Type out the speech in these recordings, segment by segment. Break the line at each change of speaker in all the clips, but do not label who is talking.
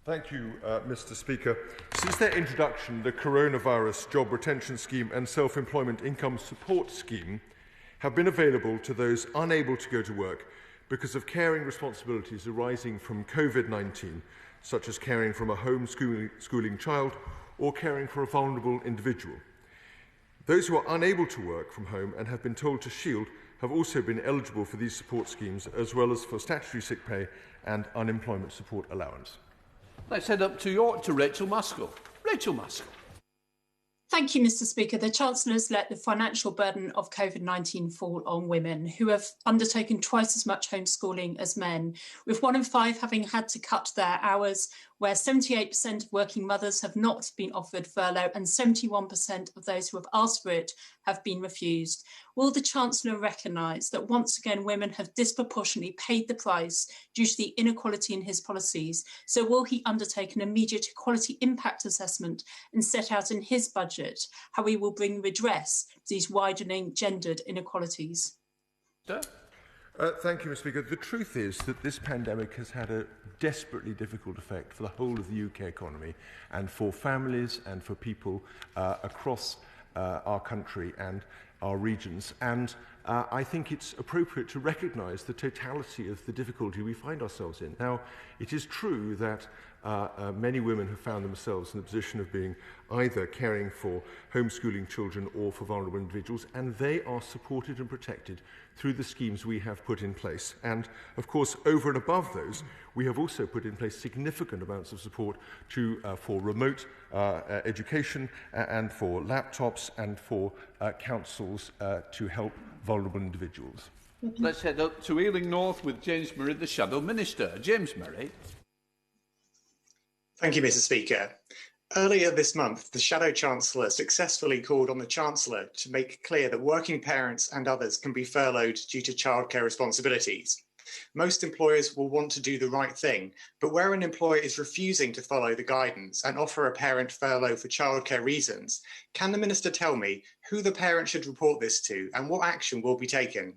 Thank you, Mr. Speaker. Since their introduction, the Coronavirus Job Retention Scheme and Self-Employment Income Support Scheme have been available to those unable to go to work because of caring responsibilities arising from COVID-19, such as caring from a homeschooling child or caring for a vulnerable individual. Those who are unable to work from home and have been told to shield have also been eligible for these support schemes, as well as for statutory sick pay and unemployment support allowance.
Let's head up to York to Rachel Muskell. Rachel Muskell.
Thank you, Mr. Speaker. The Chancellor has let the financial burden of COVID-19 fall on women who have undertaken twice as much homeschooling as men, with 1 in 5 having had to cut their hours, where 78% of working mothers have not been offered furlough and 71% of those who have asked for it have been refused. Will the Chancellor recognise that once again women have disproportionately paid the price due to the inequality in his policies? So will he undertake an immediate equality impact assessment and set out in his budget how he will bring redress to these widening gendered inequalities?
Thank you, Mr. Speaker. The truth is that this pandemic has had a desperately difficult effect for the whole of the UK economy and for families and for people across our country and our regions. And I think it's appropriate to recognise the totality of the difficulty we find ourselves in. Now, it is true that many women have found themselves in the position of being either caring for homeschooling children or for vulnerable individuals, and they are supported and protected through the schemes we have put in place. And, of course, over and above those, we have also put in place significant amounts of support for remote education and for laptops and for councils to help vulnerable individuals.
Let's head up to Ealing North with James Murray, the Shadow Minister. James Murray.
Thank you, Mr. Speaker. Earlier this month, the Shadow Chancellor successfully called on the Chancellor to make clear that working parents and others can be furloughed due to childcare responsibilities. Most employers will want to do the right thing, but where an employer is refusing to follow the guidance and offer a parent furlough for childcare reasons, can the Minister tell me who the parent should report this to and what action will be taken?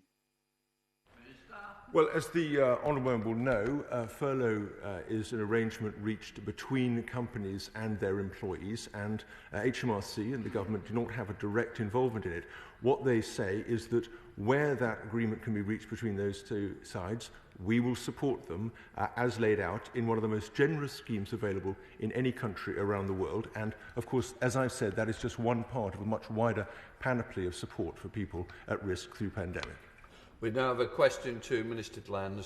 Well, as the Honourable Member will know, furlough is an arrangement reached between companies and their employees, and HMRC and the government do not have a direct involvement in it. What they say is that where that agreement can be reached between those two sides, we will support them as laid out in one of the most generous schemes available in any country around the world. And, of course, as I've said, that is just one part of a much wider panoply of support for people at risk through pandemic.
We now have a question to Minister Deland.